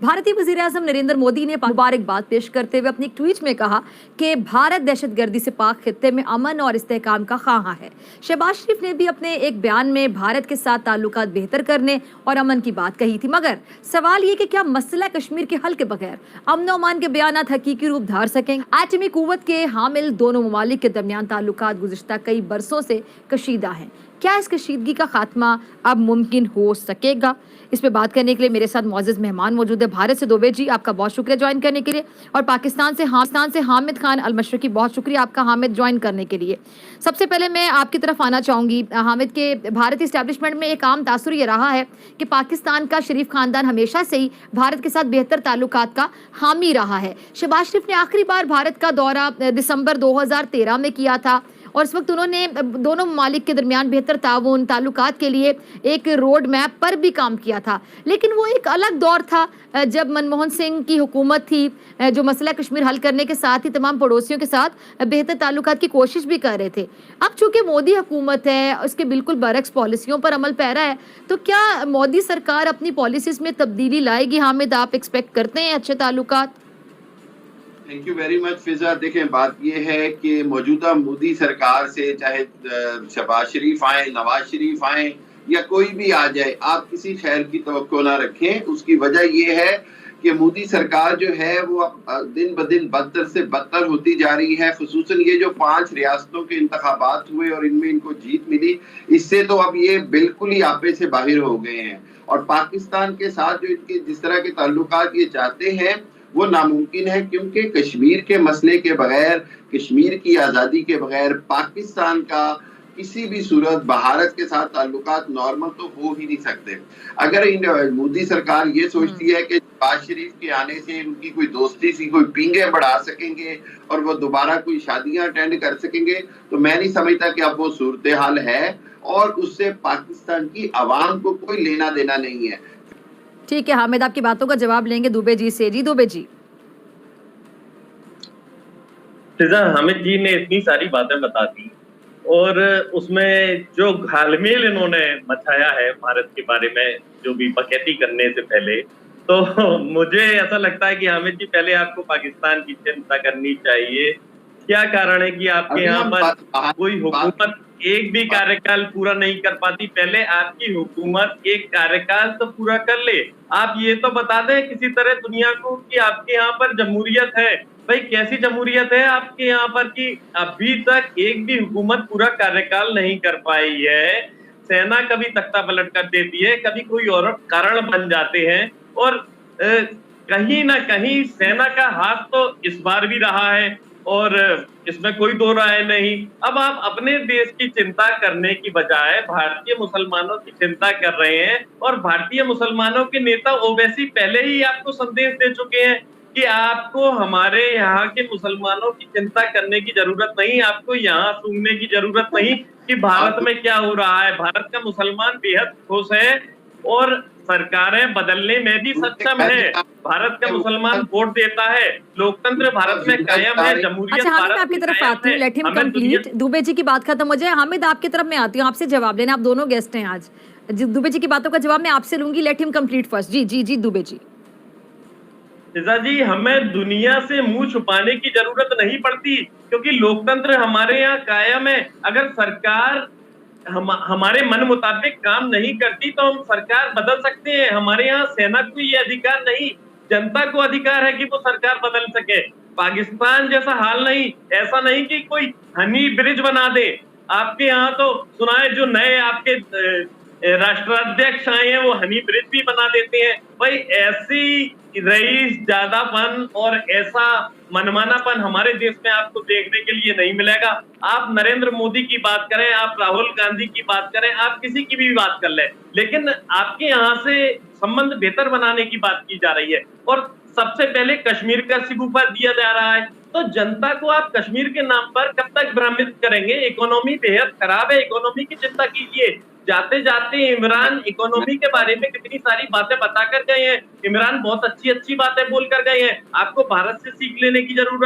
भारतीय वज़ीर-ए-आज़म नरेंद्र मोदी ने मुबारकबाद पेश करते हुए अपने एक ट्वीट में कहा कि भारत दहशतगर्दी से पाक खित्ते में अमन और इस्तेहकाम का ख़्वाह है। शहबाज शरीफ ने भी अपने एक बयान में भारत के साथ ताल्लुकात बेहतर करने और अमन की बात कही थी, मगर सवाल ये कि क्या मसला कश्मीर के हल के बगैर अमन और अमान के बयानात हकीकी रूप धार सकेंगे। एटमी कुव्वत के हामिल दोनों ममालिक के दरमियान ताल्लुकात गुज़िश्ता कई बरसों से कशीदा हैं। क्या इस कशीदगी का खात्मा अब मुमकिन हो सकेगा? इस पे बात करने के लिए मेरे साथ मौजूद मेहमान मौजूद है। भारत से दुबे जी, आपका बहुत शुक्रिया ज्वाइन करने के लिए, और पाकिस्तान से हामिद खान अल मशरकी, बहुत शुक्रिया आपका हामिद ज्वाइन करने के लिए। सबसे पहले मैं आपकी तरफ आना चाहूँगी हामिद के भारतीय इस्टेब्लिशमेंट में एक आम तासुर ये रहा है कि पाकिस्तान का शरीफ खानदान हमेशा से ही भारत के साथ बेहतर ताल्लुकात का हामी रहा है। शहबाज शरीफ ने आखिरी बार भारत का दौरा दिसंबर 2013 में किया था और इस वक्त उन्होंने दोनों ममालिक के दरमियान बेहतर ताउन ताल्लुकात के लिए एक रोड मैप पर भी काम किया था, लेकिन वो एक अलग दौर था जब मनमोहन सिंह की हुकूमत थी, जो मसला कश्मीर हल करने के साथ ही तमाम पड़ोसियों के साथ बेहतर ताल्लुकात की कोशिश भी कर रहे थे। अब चूंकि मोदी हुकूमत है, उसके बिल्कुल बरक्स पॉलिसियों पर अमल पैरा है, तो क्या मोदी सरकार अपनी पॉलिसीज में तब्दीली लाएगी? हामिद, आप एक्सपेक्ट करते हैं अच्छे ताल्लुकात? थैंक यू वेरी मच फिजा। देखें, बात यह है कि मौजूदा मोदी सरकार से चाहे शहबाज शरीफ आए, नवाज शरीफ आए या कोई भी आ जाए, आप किसी खैर की तवक्को ना रखें। उसकी वजह यह है कि मोदी सरकार जो है वो दिन ब दिन बदतर से बदतर होती जा रही है। खुसूसन ये जो 5 रियासतों के इंतखाबात हुए और इनमें इनको जीत मिली, इससे तो अब ये बिल्कुल ही आपे से बाहर हो गए हैं। और पाकिस्तान के साथ जो इनके जिस तरह के ताल्लुकात ये चाहते हैं वो नामुमकिन है, क्योंकि कश्मीर के मसले के बगैर, कश्मीर की आज़ादी के बगैर पाकिस्तान का किसी भी सूरत भारत के साथ ताल्लुकात नॉर्मल तो हो ही नहीं सकते। अगर मोदी सरकार ये सोचती है कि शहबाज शरीफ के आने से उनकी कोई दोस्ती सी कोई पींगे बढ़ा सकेंगे और वो दोबारा कोई शादियां अटेंड कर सकेंगे, तो मैं नहीं समझता कि अब वो सूरत हाल है और उससे पाकिस्तान की आवाम को कोई लेना देना नहीं है। ठीक है हामिद, आपकी बातों का जवाब लेंगे दुबे जी से। जी दुबे जी। हामिद जी ने इतनी सारी बातें बता दी और उसमें जो घालमेल इन्होंने मचाया है भारत के बारे में, जो भी बकैती करने से पहले, तो मुझे ऐसा लगता है कि हामिद जी पहले आपको पाकिस्तान की चिंता करनी चाहिए। क्या कारण है कि आपके यहाँ पर कोई हुकूमत एक भी कार्यकाल पूरा नहीं कर पाती? पहले आपकी हुकूमत एक कार्यकाल तो पूरा कर ले। आप ये तो बता दें किसी तरह दुनिया को कि आपके यहाँ पर जमहूरियत है। भाई कैसी जमहूरियत है आपके यहाँ पर कि अभी तक एक भी हुकूमत पूरा कार्यकाल नहीं कर पाई है? सेना कभी तख्ता पलट कर देती है, कभी कोई और कारण बन जाते हैं, और कहीं ना कहीं सेना का हाथ तो इस बार भी रहा है और इसमें कोई दो राय नहीं। अब आप अपने देश की चिंता करने की बजाय भारतीय मुसलमानों की चिंता कर रहे हैं, और भारतीय मुसलमानों के नेता ओवैसी पहले ही आपको संदेश दे चुके हैं कि आपको हमारे यहाँ के मुसलमानों की चिंता करने की जरूरत नहीं, आपको यहाँ सूंघने की जरूरत नहीं कि भारत में क्या हो रहा है। भारत का मुसलमान बेहद खुश है और सरकारें बदलने में भी सक्षम है। भारत का मुसलमान वोट देता है, लोकतंत्र भारत में कायम है, जमहूरियत भारत आपकी तरफ आती हूँ, let him complete. Dubey ji की बात खत्म हो जाए, हामिद आपकी तरफ मैं आती हूँ, आपसे जवाब लेना। आप दोनों गेस्ट हैं आज। दुबे जी की बातों का जवाब मैं आपसे लूंगी, लेट हिम कंप्लीट फर्स्ट। जी जी जी दुबे जी। जी, हमें दुनिया से मुंह छुपाने की जरूरत नहीं पड़ती, क्योंकि लोकतंत्र हमारे यहाँ कायम है। अगर सरकार हमारे मन मुताबिक काम नहीं करती तो हम सरकार बदल सकते हैं। हमारे यहाँ सेना को ये अधिकार नहीं, जनता को अधिकार है कि वो सरकार बदल सके। पाकिस्तान जैसा हाल नहीं, ऐसा नहीं कि कोई हनी ब्रिज बना दे। आपके यहाँ तो सुना है जो नए आपके राष्ट्राध्यक्ष आए हैं वो हनी ब्रिज भी बना देते हैं। भाई ऐसी रईस ज्यादापन और ऐसा मनमानापन हमारे देश में आपको देखने के लिए नहीं मिलेगा। आप नरेंद्र मोदी की बात करें, आप राहुल गांधी की बात करें, आप किसी की भी बात कर लें, लेकिन आपके यहाँ से संबंध बेहतर बनाने की बात की जा रही है और सबसे पहले कश्मीर का सिगुफा दिया जा रहा है। तो जनता को आप कश्मीर के नाम पर कब तक भ्रमित करेंगे? इकोनॉमी बेहद खराब है, इकोनॉमी की चिंता कीजिए। जाते जाते इमरान इकोनॉमी के बारे में कितनी सारी बातें बता कर गए हैं। इमरान बहुत अच्छी अच्छी बातें बोल कर गए हैं। आपको भारत से सीख लेने की जरूरत